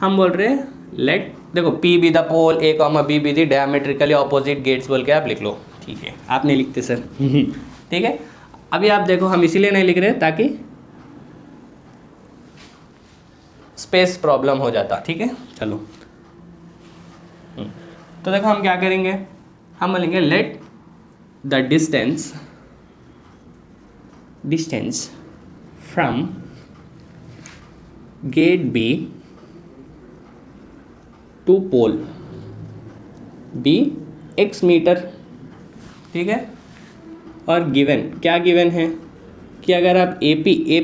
हम बोल रहे हैं लेट, देखो P B the pole, A comma B B the diametrically opposite gates बोल के आप लिख लो, ठीक है। आप नहीं लिखते सर ठीक है। अभी आप देखो हम इसीलिए नहीं लिख रहे ताकि स्पेस प्रॉब्लम हो जाता, ठीक है। चलो तो देखो हम क्या करेंगे, हम बोलेंगे let the distance from gate B to pole B x metre, ठीक है। और गिवन क्या गिवन है कि अगर आप ए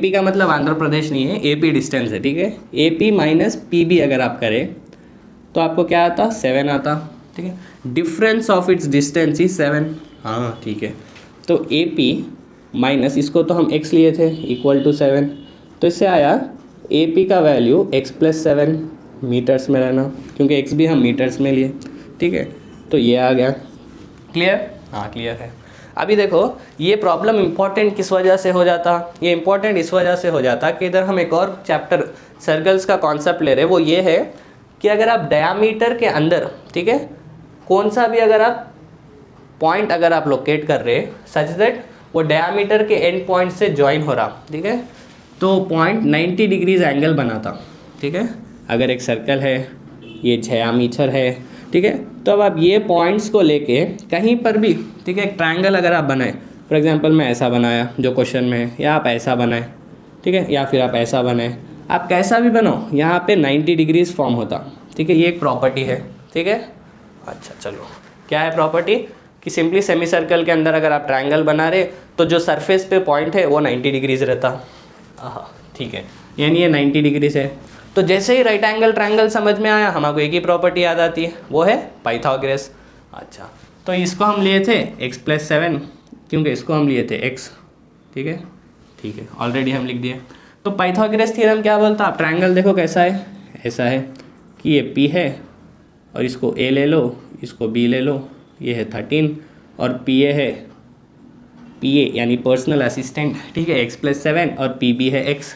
पी का मतलब आंध्र प्रदेश नहीं है, ए पी डिस्टेंस है, ठीक है। A P minus P B अगर आप करें तो आपको क्या आता, 7 आता, ठीक है। Difference of its distance is 7, हाँ ठीक है। तो ए पी माइनस इसको तो हम x लिए थे इक्वल टू 7, तो इससे आया ए पी का वैल्यू x + 7 मीटर्स में रहना, क्योंकि x भी हम मीटर्स में लिए, ठीक है। तो ये आ गया, क्लियर, हाँ क्लियर है। अभी देखो ये प्रॉब्लम इम्पॉर्टेंट किस वजह से हो जाता, ये इम्पॉर्टेंट इस वजह से हो जाता कि इधर हम एक और चैप्टर सर्कल्स का कॉन्सेप्ट ले रहे हैं, वो ये है कि अगर आप डायामीटर के अंदर, ठीक है, कौन सा भी अगर आप पॉइंट अगर आप लोकेट कर रहे हैं सच दैट वो डायामीटर के एंड पॉइंट से ज्वाइन हो रहा, ठीक है, तो पॉइंट 90 डिग्रीज एंगल बनाता, ठीक है। अगर एक सर्कल है, ये डायामीटर है, ठीक है, तो अब आप ये पॉइंट्स को लेके कहीं पर भी, ठीक है, एक ट्रायंगल अगर आप बनाएं, फॉर एग्जांपल मैं ऐसा बनाया जो क्वेश्चन में है, या आप ऐसा बनाएं, ठीक है, या फिर आप ऐसा बनाएं, आप कैसा भी बनाओ यहाँ पे 90 डिग्रीज फॉर्म होता, ठीक है। ये एक प्रॉपर्टी है, ठीक है। अच्छा चलो, क्या है प्रॉपर्टी कि सिंपली सेमी सर्कल के अंदर अगर आप ट्रायंगल बना रहे तो जो सरफेस पे पॉइंट है वो 90 डिग्रीज रहता, हाँ ठीक है, यानी ये 90 डिग्रीज है। तो जैसे ही राइट एंगल ट्रायंगल समझ में आया हमको एक ही प्रॉपर्टी याद आती है, वो है पाइथागोरस। अच्छा, तो इसको हम लिए थे x + 7, क्योंकि इसको हम लिए थे x, ठीक है, ठीक है, ऑलरेडी हम लिख दिए। तो पाइथागोरस थ्योरम क्या बोलता है? आप ट्रायंगल देखो कैसा है, ऐसा है कि ये P है और इसको A ले लो, इसको B ले लो, ये है 13 और PA है PA यानी पर्सनल असिस्टेंट, ठीक है, x + 7 और PB है x।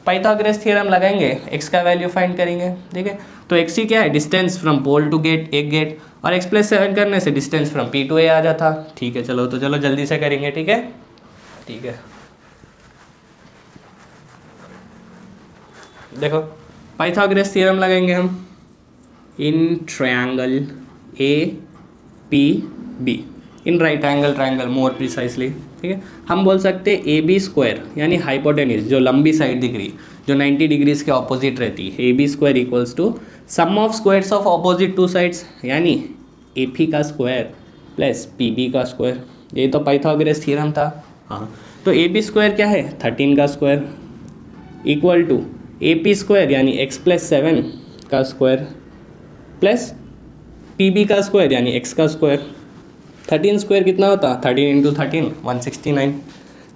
पाइथागोरस थ्योरम लगाएंगे, x का वैल्यू फाइंड करेंगे, ठीक है। तो x ही क्या है? Distance from pole to gate, एक गेट, और x + 7 करने से distance from P to A आ जाता, ठीक है। चलो तो चलो जल्दी से करेंगे, ठीक है, ठीक है। देखो पाइथागोरस थ्योरम लगाएंगे हम in triangle APB, in right angle triangle more precisely, ठीक है। हम बोल सकते हैं AB² यानी हाइपोटेन्यूज, जो लंबी साइड दिख रही, जो 90 डिग्रीज के ऑपोजिट रहती है, AB² equals to sum of squares of opposite two sides, यानी AP का स्क्वायर प्लस PB का स्क्वायर। ये तो पाइथागोरस थ्योरम था। हाँ, तो AB² क्या है? 13 का स्क्वायर इक्वल टू AP² यानी x + 7 का स्क्वायर प्लस PB का स्क्वायर यानी x का स्क्वायर। 13 स्क्वायर कितना होता? 13 × 13 169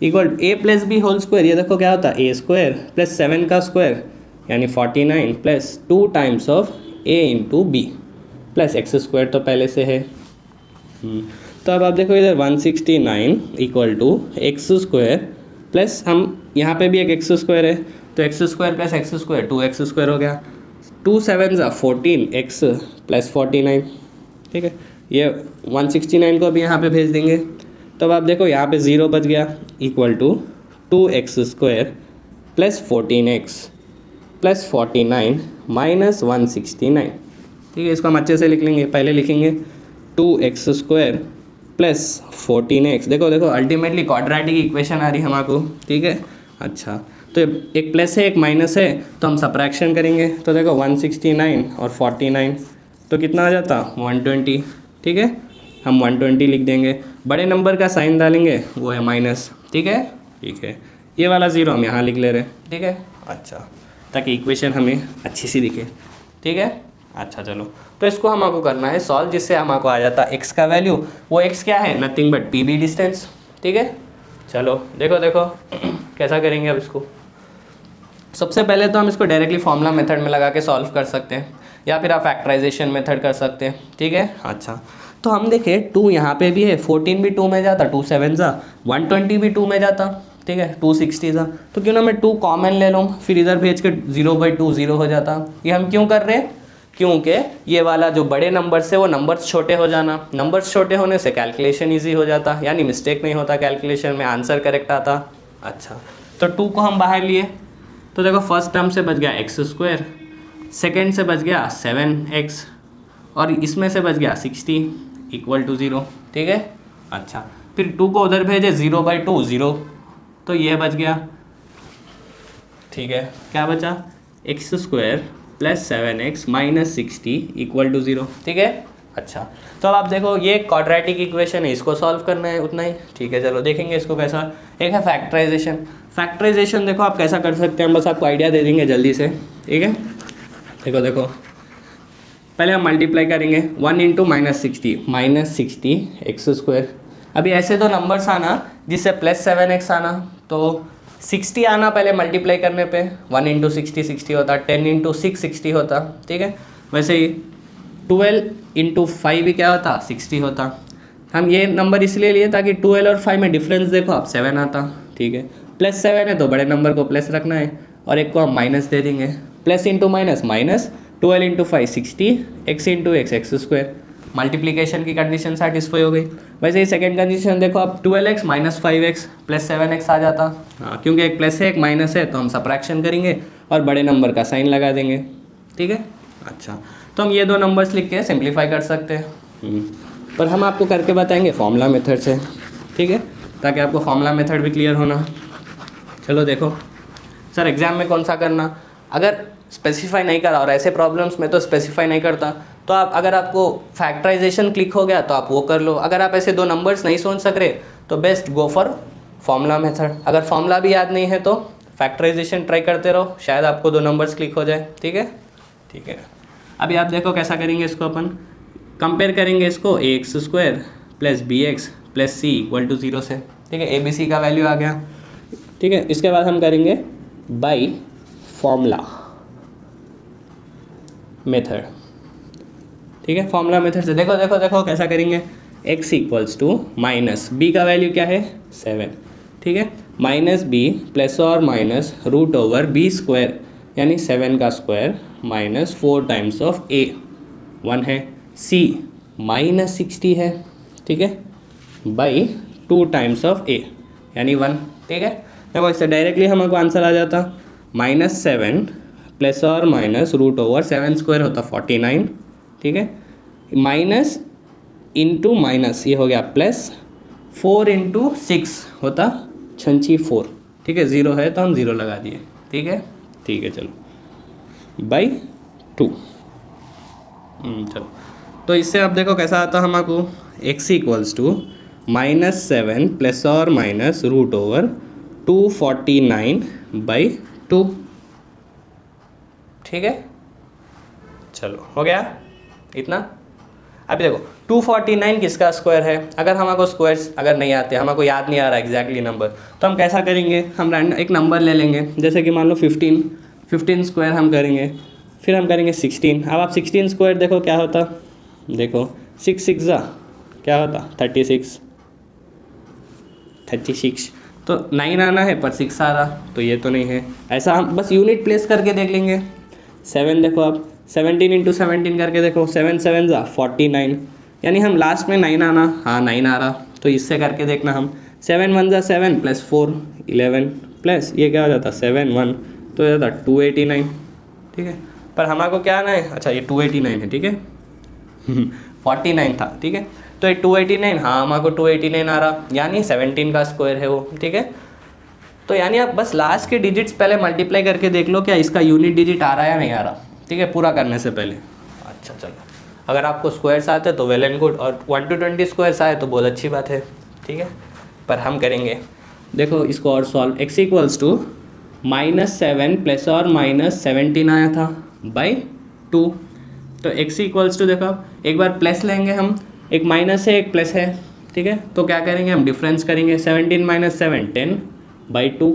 equal A + B whole square, ये देखो क्या होता? A² प्लस 7 का स्क्वायर यानी 49 plus 2 times of A × B plus x² तो पहले से है। तो अब आप देखो इधर 169 इक्वल टू x² प्लस हम यहाँ पे भी एक x² है, तो x² प्लस x² 2x² हो गया, 2 7 14 x प्लस 49, ठीक है। ये 169 को भी यहाँ पे भेज देंगे, तो अब आप देखो यहाँ पे 0 बच गया equal to 2x² plus 14x plus 49 minus 169, ठीक है। इसको हम अच्छे से लिख लेंगे, पहले लिखेंगे 2x² प्लस 14x, देखो देखो अल्टीमेटली क्वाड्रेटिक इक्वेशन आ रही है हमारे को, ठीक है। अच्छा, तो एक प्लस है एक माइनस है, तो हम सब्ट्रैक्शन करेंगे, तो देखो 169 और 49 तो कितना आ जाता? 120, ठीक है। हम 120 लिख देंगे, बड़े नंबर का साइन डालेंगे, वो है माइनस, ठीक है, ठीक है। ये वाला 0 हम यहाँ लिख ले रहे हैं, ठीक है। अच्छा, ताकि इक्वेशन हमें अच्छी सी दिखे, ठीक है। अच्छा चलो, तो इसको हमको करना है सॉल्व, जिससे हमको आ जाता x का वैल्यू, वो x क्या है? नथिंग बट PB डिस्टेंस, ठीक है। चलो देखो देखो कैसा करेंगे अब इसको। सबसे पहले तो हम इसको डायरेक्टली फॉर्मूला मेथड में लगा के सॉल्व कर सकते हैं, या फिर आप फैक्टराइजेशन मेथड कर सकते हैं, ठीक है। अच्छा, तो हम देखें 2 यहाँ पे भी है, 14 भी 2 में जाता, 2 7 120 भी 2 में जाता, ठीक है, 260 तो क्यों ना मैं 2 कॉमन ले लूँ, फिर इधर भेज के 0/2 0 हो जाता। ये हम क्यों कर रहे हैं? क्योंकि ये वाला जो बड़े नंबर से वो नंबर्स छोटे हो जाना, नंबर्स छोटे होने से कैलकुलेशन ईजी हो जाता, यानी मिस्टेक नहीं होता कैलकुलेशन में, आंसर करेक्ट आता। अच्छा, तो 2 को हम बाहर लिए, तो देखो फर्स्ट टर्म से बच गया x², सेकेंड से बच गया 7x और इसमें से बच गया 60 इक्वल टू 0, ठीक है। अच्छा, फिर 2 को उधर भेजे 0/2 0, तो ये बच गया, ठीक है। क्या बचा? x² plus 7x minus 60 equal to 0, ठीक है। अच्छा, तो अब आप देखो ये क्वाड्रेटिक इक्वेशन है, इसको सॉल्व करना है उतना ही, ठीक है। चलो देखेंगे इसको कैसा। एक है फैक्टराइजेशन। फैक्टराइजेशन देखो आप कैसा कर सकते हैं, हम बस आपको आइडिया दे देंगे जल्दी से, ठीक है। देखो देखो पहले हम मल्टीप्लाई करेंगे 1 × -60 x²। अभी ऐसे तो नंबर्स आना जिससे प्लस 7x आना, तो 60 आना पहले मल्टीप्लाई करने पे, 1 × 60 60 होता, 10 × 6 60 होता, ठीक है। वैसे ही 12 × 5 भी क्या होता? 60 होता। हम ये नंबर इसलिए लिए ताकि 12 और 5 में डिफरेंस देखो आप 7 आता, ठीक है। प्लस 7 है तो बड़े नंबर को प्लस रखना है और एक को हम माइनस दे देंगे, plus into minus minus, 12 × 5 60, x × x x²। Multiplication की कंडीशन सेटिस्फाई हो गई। वैसे ही सेकंड कंडीशन देखो आप 12x - 5x प्लस 7x आ जाता। हाँ, क्योंकि एक प्लस है एक माइनस है तो हम सब्ट्रैक्शन करेंगे और बड़े नंबर का साइन लगा देंगे, ठीक है। अच्छा, तो हम ये 2 नंबर्स लिख के सिंप्लीफाई कर सकते हैं, पर हम आपको करके बताएंगे फॉर्मूला मेथड से, ठीक है, ताकि आपको फॉर्मूला मेथड भी क्लियर होना। चलो देखो सर एग्ज़ाम में कौन सा करना, अगर स्पेसिफाई नहीं करा और ऐसे प्रॉब्लम्स में तो स्पेसिफाई नहीं करता, तो आप अगर आपको फैक्टराइजेशन क्लिक हो गया तो आप वो कर लो। अगर आप ऐसे 2 नंबर्स नहीं सोच सक रहे तो best go for formula method. अगर फॉर्मूला भी याद नहीं है तो फैक्टराइजेशन ट्राई करते रहो, शायद आपको 2 नंबर्स क्लिक हो जाए, ठीक है, ठीक है। अभी आप देखो कैसा करेंगे इसको, अपन कंपेयर करेंगे इसको ax² plus bx plus c equal to 0 से, ठीक है। ABC का वैल्यू आ गया, ठीक है। इसके बाद हम करेंगे बाई फॉर्मूला मेथड, ठीक है। फॉर्मूला मेथड से देखो देखो देखो कैसा करेंगे, x equals to minus B का वैल्यू क्या है 7, ठीक है, माइनस बी प्लस और minus root over B square यानी 7 का square minus 4 times of a 1 है, c माइनस 60 है, ठीक है, बाई 2 टाइम्स ऑफ a यानी 1, ठीक है। देखो इससे डायरेक्टली हमको आंसर आ जाता -7 प्लस और माइनस रूट ओवर 7 स्क्वायर होता 49, ठीक है, माइनस इंटू माइनस ये हो गया प्लस 4 इंटू 6 होता 4, ठीक है, 0 है तो हम 0 लगा दिए, ठीक है, ठीक है, चलो बाई 2, चलो तो इससे आप देखो कैसा आता हमको x इक्वल्स टू -7 प्लस और माइनस रूट ओवर 249 बाई 2, ठीक है, चलो हो गया इतना। अभी देखो 249 किसका स्क्वायर है, अगर हमको स्क्वायर्स अगर नहीं आते, हमको याद नहीं आ रहा एग्जैक्टली नंबर, तो हम कैसा करेंगे, हम रैंडम एक नंबर ले लेंगे, जैसे कि मान लो 15 स्क्वायर हम करेंगे, फिर हम करेंगे 16। अब आप 16 स्क्वायर देखो क्या होता, देखो 6 6 क्या होता 36, तो 9 आना है पर 6 आ रहा, तो ये तो नहीं है। ऐसा हम बस यूनिट प्लेस करके देख लेंगे। 7 देखो आप 17 इंटू 17 करके देखो, 7 7 49, यानी हम लास्ट में 9 आना, हाँ 9 आ रहा, तो इससे करके देखना हम 7 1 7 प्लस 4 11 प्लस ये क्या हो जाता 7 1, तो हो जाता 289, ठीक है, पर हमारे क्या आना है, अच्छा ये 289 है, ठीक है 49 था, ठीक है, तो ये 289, हाँ हमारे 289 आ रहा, यानी 17 का स्क्वायर है वो, ठीक है। तो यानी आप बस लास्ट के डिजिट्स पहले मल्टीप्लाई करके देख लो क्या इसका यूनिट डिजिट आ रहा है या नहीं आ रहा, ठीक है, पूरा करने से पहले। अच्छा चलो, अगर आपको स्क्वायर्स आते तो वेल एंड गुड, और 1 to 20 स्क्वायर्स आए तो बहुत अच्छी बात है, ठीक है, पर हम करेंगे देखो इसको और solve. x equals to -7 plus और माइनस 17 आया था बाई 2, तो x इक्वल्स टू देखो एक बार प्लस लेंगे हम, एक माइनस है एक प्लस है, ठीक है, तो क्या करेंगे हम डिफरेंस करेंगे, 17 - 7 10 बाई 2,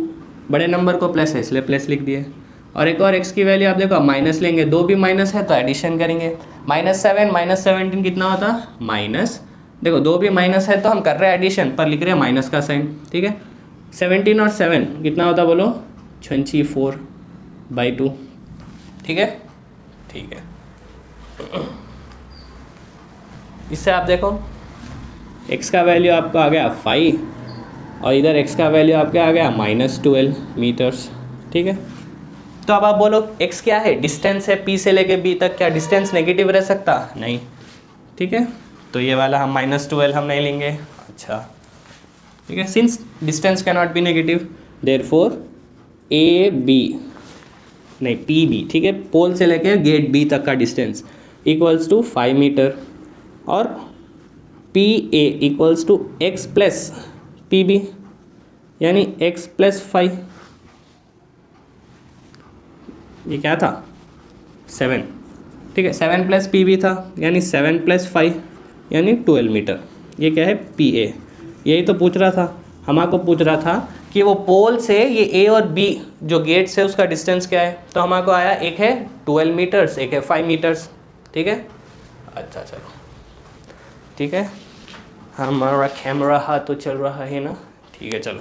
बड़े नंबर को प्लस है इसलिए प्लस लिख दिए, और एक और x की वैल्यू आप देखो माइनस लेंगे, दो भी माइनस है तो एडिशन करेंगे, -7 - 17 कितना होता माइनस, देखो दो भी माइनस है तो हम कर रहे हैं एडिशन पर लिख रहे हैं माइनस का साइन, ठीक है, 17 और 7 कितना होता बोलो 24 बाई 2, ठीक है, ठीक है। इससे आप देखो x का वैल्यू आपका आ गया 5 और इधर x का वैल्यू आपका आ गया -12 मीटर्स, ठीक है। तो अब आप बोलो x क्या है, डिस्टेंस है p से लेके b तक, क्या डिस्टेंस नेगेटिव रह सकता, नहीं, ठीक है, तो ये वाला हम -12 हम नहीं लेंगे, अच्छा ठीक है, since distance can not be negative therefore A B नहीं पी बी, ठीक है, पोल से लेके गेट बी तक का डिस्टेंस इक्वल्स टू 5 मीटर, और P A equals to X plus P B यानी x प्लस 5, ये क्या था 7, ठीक है, 7 प्लस पी बी था यानी 7 + 5 यानी 12 मीटर, ये क्या है पी ए, यही तो पूछ रहा था, हमको पूछ रहा था कि वो पोल से ये ए और बी जो गेट से उसका डिस्टेंस क्या है, तो हमको आया एक है 12 मीटर्स एक है 5 मीटर्स, ठीक है, अच्छा चलो ठीक है, हमारा कैमरा हाथ तो चल रहा है ना, ठीक है चलो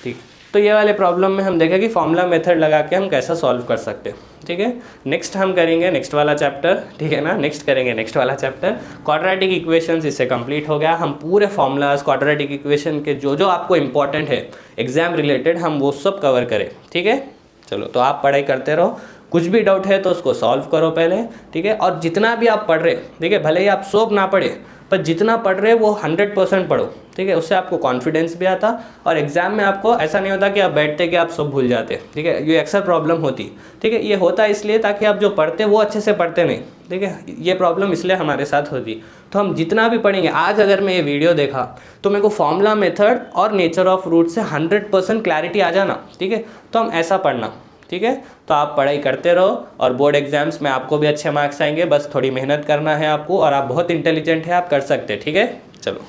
ठीक। तो ये वाले प्रॉब्लम में हम देखें कि फॉर्मूला मेथड लगा के हम कैसा सॉल्व कर सकते हैं, ठीक है। नेक्स्ट हम करेंगे नेक्स्ट वाला चैप्टर, ठीक है ना, नेक्स्ट करेंगे नेक्स्ट वाला चैप्टर क्वाड्रेटिक इक्वेशंस, इससे कंप्लीट हो गया, हम पूरे फॉर्मूलाज क्वाड्रेटिक इक्वेशन के जो जो आपको इंपॉर्टेंट है एग्जाम रिलेटेड हम वो सब कवर करें, ठीक है। चलो तो आप पढ़ाई करते रहो, कुछ भी डाउट है तो उसको सॉल्व करो पहले, ठीक है, और जितना भी आप पढ़ रहे, ठीक है, भले ही आप सब ना पढ़े पर जितना पढ़ रहे वो 100% पढ़ो, ठीक है, उससे आपको कॉन्फिडेंस भी आता और एग्जाम में आपको ऐसा नहीं होता कि आप बैठते कि आप सब भूल जाते, ठीक है, ये अक्सर प्रॉब्लम होती, ठीक है, ये होता है इसलिए ताकि आप जो पढ़ते वो अच्छे से पढ़ते नहीं, ठीक है, ये प्रॉब्लम इसलिए हमारे साथ होती। तो हम जितना भी पढ़ेंगे, आज अगर मैं ये वीडियो देखा तो मेरे को फॉर्मूला मेथड और नेचर ऑफ रूट से 100% क्लैरिटी आ जाना, ठीक है, तो हम ऐसा पढ़ना, ठीक है, तो आप पढ़ाई करते रहो और बोर्ड एग्जाम्स में आपको भी अच्छे मार्क्स आएंगे, बस थोड़ी मेहनत करना है आपको, और आप बहुत इंटेलिजेंट है, आप कर सकते हैं, ठीक है, चलो।